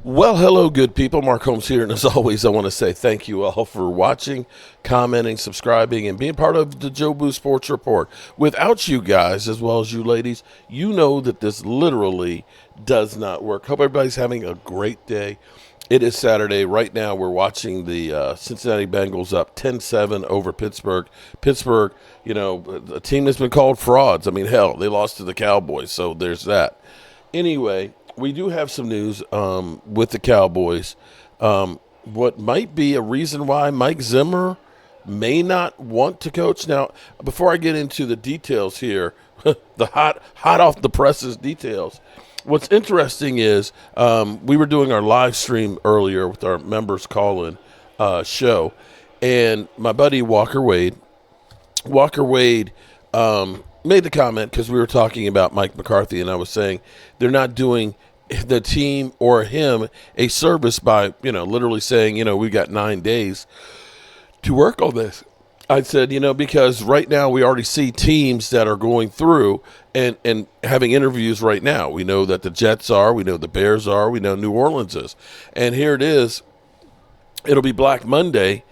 Well, hello, good people. Mark Holmes here, and as always, I want to say thank you all for watching, commenting, subscribing, and being part of the Joe Boo Sports Report. Without you guys, as well as you ladies, you know that this literally does not work. Hope everybody's having a great day. It is Saturday. Right now, we're watching the Cincinnati Bengals up 10-7 over Pittsburgh. Pittsburgh, a team that's been called frauds. I mean, hell, they lost to the Cowboys, so there's that. Anyway, we do have some news with the Cowboys. What might be a reason why Mike Zimmer may not want to coach. Now, before I get into the details here, the hot off the presses details, what's interesting is we were doing our live stream earlier with our members call-in show, and my buddy Walker Wade made the comment because we were talking about Mike McCarthy, and I was saying they're not doing the team or him a service by, literally saying, we've got 9 days to work on this. I said, because right now we already see teams that are going through and having interviews right now. We know that the Jets are, we know the Bears are, we know New Orleans is. And here it is. It'll be Black Monday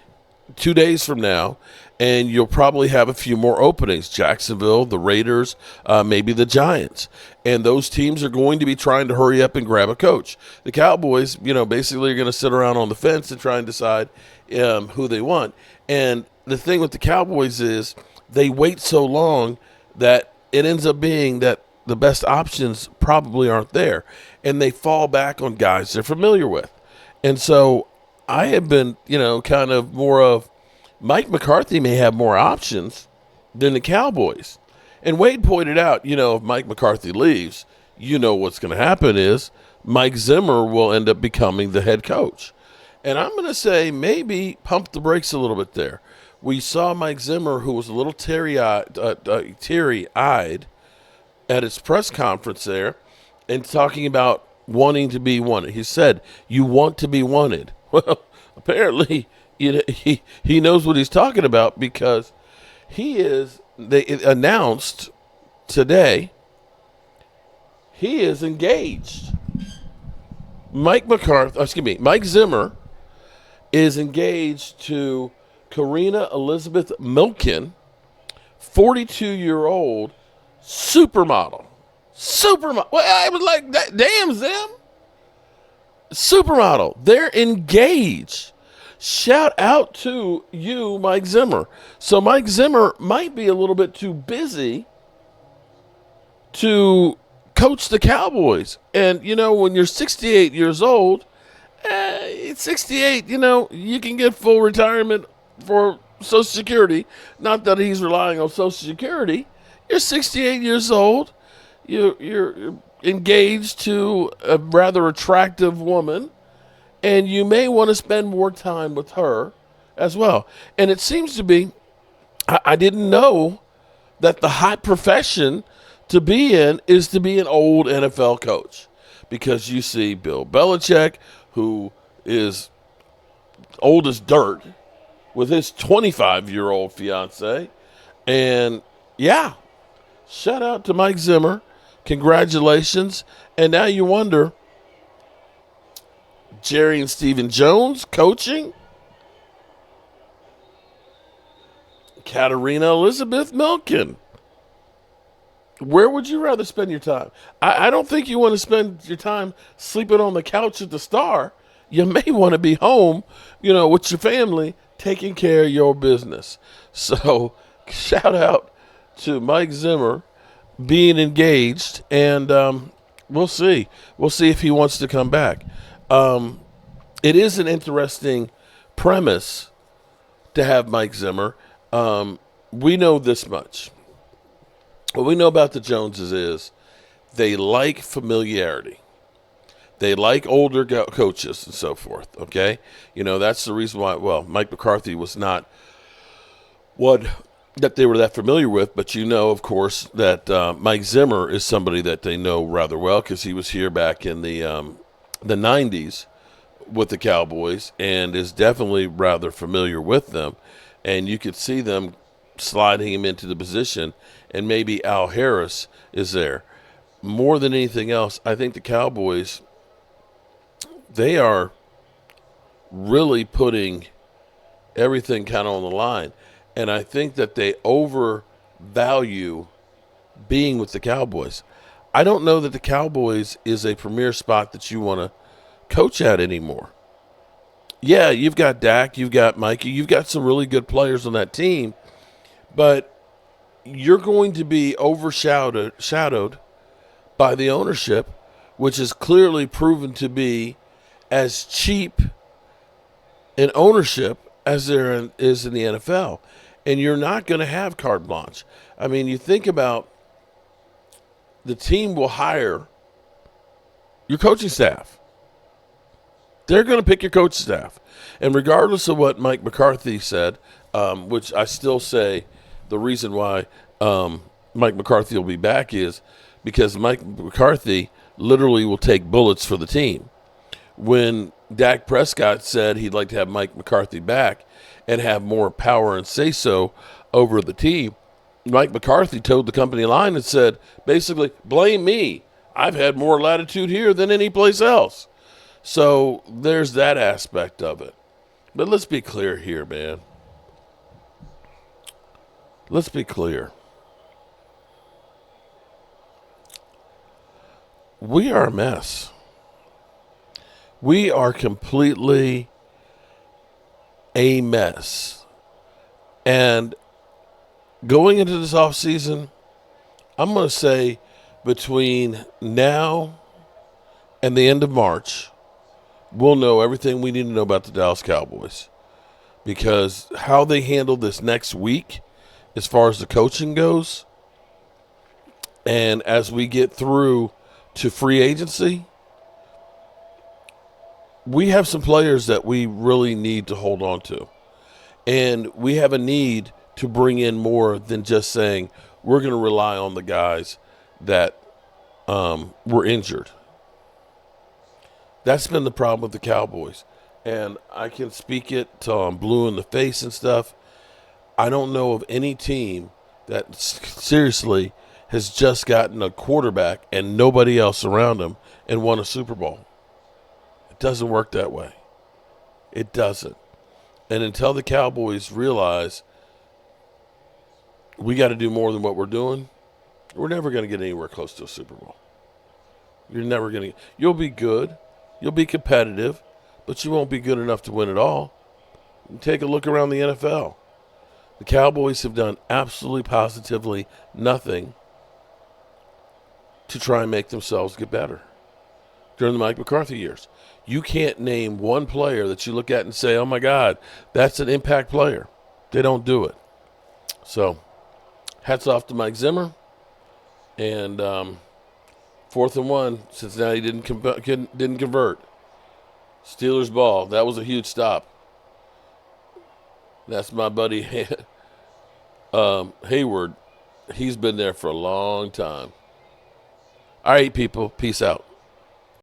2 days from now, and you'll probably have a few more openings. Jacksonville, the Raiders, maybe the Giants. And those teams are going to be trying to hurry up and grab a coach. The Cowboys, basically are going to sit around on the fence and try and decide who they want. And the thing with the Cowboys is they wait so long that it ends up being that the best options probably aren't there. And they fall back on guys they're familiar with. And so I have been, kind of more of Mike McCarthy may have more options than the Cowboys. And Wade pointed out, if Mike McCarthy leaves, what's going to happen is Mike Zimmer will end up becoming the head coach. And I'm going to say maybe pump the brakes a little bit there. We saw Mike Zimmer, who was a little teary-eyed at his press conference there and talking about wanting to be wanted. He said, you want to be wanted. Well, apparently, he knows what he's talking about because they announced today he is engaged. Mike Zimmer is engaged to Karina Elizabeth Milken, 42-year-old supermodel. Well, I was like, damn, Zim. Supermodel. They're engaged. Shout out to you, Mike Zimmer. So Mike Zimmer might be a little bit too busy to coach the Cowboys. And, when you're 68 years old, 68, you can get full retirement for Social Security. Not that he's relying on Social Security. You're 68 years old. You're engaged to a rather attractive woman, and you may want to spend more time with her as well. And it seems to be, I didn't know that the hot profession to be in is to be an old NFL coach, because you see Bill Belichick, who is old as dirt, with his 25-year-old fiance. And yeah, shout out to Mike Zimmer. Congratulations. And now you wonder, Jerry and Stephen Jones coaching? Katarina Elizabeth Milken. Where would you rather spend your time? I don't think you want to spend your time sleeping on the couch at the Star. You may want to be home, with your family, taking care of your business. So shout out to Mike Zimmer being engaged, and we'll see. We'll see if he wants to come back. It is an interesting premise to have Mike Zimmer. We know this much. What we know about the Joneses is they like familiarity. They like older coaches and so forth, okay? That's the reason why, Mike McCarthy was not what that they were that familiar with, but of course, that Mike Zimmer is somebody that they know rather well because he was here back in the 90s with the Cowboys and is definitely rather familiar with them. And you could see them sliding him into the position, and maybe Al Harris is there. More than anything else, I think the Cowboys they are really putting everything kind of on the line. And I think that they overvalue being with the Cowboys. I don't know that the Cowboys is a premier spot that you want to coach at anymore. Yeah, you've got Dak, you've got Mikey, you've got some really good players on that team, but you're going to be overshadowed by the ownership, which is clearly proven to be as cheap in ownership as there is in the NFL. And you're not going to have carte blanche. I mean, you think about the team will hire your coaching staff. They're going to pick your coaching staff. And regardless of what Mike McCarthy said, which I still say the reason why Mike McCarthy will be back is because Mike McCarthy literally will take bullets for the team. When Dak Prescott said he'd like to have Mike McCarthy back and have more power and say-so over the team, Mike McCarthy told the company line and said, basically, blame me. I've had more latitude here than any place else. So there's that aspect of it. But let's be clear here, man. Let's be clear. We are a mess. We are completely a mess. And going into this offseason, I'm going to say between now and the end of March, we'll know everything we need to know about the Dallas Cowboys. Because how they handle this next week, as far as the coaching goes, and as we get through to free agency, we have some players that we really need to hold on to. And we have a need to bring in more than just saying we're going to rely on the guys that were injured. That's been the problem with the Cowboys. And I can speak it till I'm blue in the face and stuff. I don't know of any team that seriously has just gotten a quarterback and nobody else around him and won a Super Bowl. It doesn't work that way. It doesn't. And until the Cowboys realize we got to do more than what we're doing, we're never going to get anywhere close to a Super Bowl. You're never going to. You'll be good. You'll be competitive, but you won't be good enough to win it all. Take a look around the NFL. The Cowboys have done absolutely positively nothing to try and make themselves get better during the Mike McCarthy years. You can't name one player that you look at and say, oh, my God, that's an impact player. They don't do it. So, hats off to Mike Zimmer. And 4th and 1, Cincinnati didn't convert. Steelers ball. That was a huge stop. That's my buddy Hayward. He's been there for a long time. All right, people. Peace out.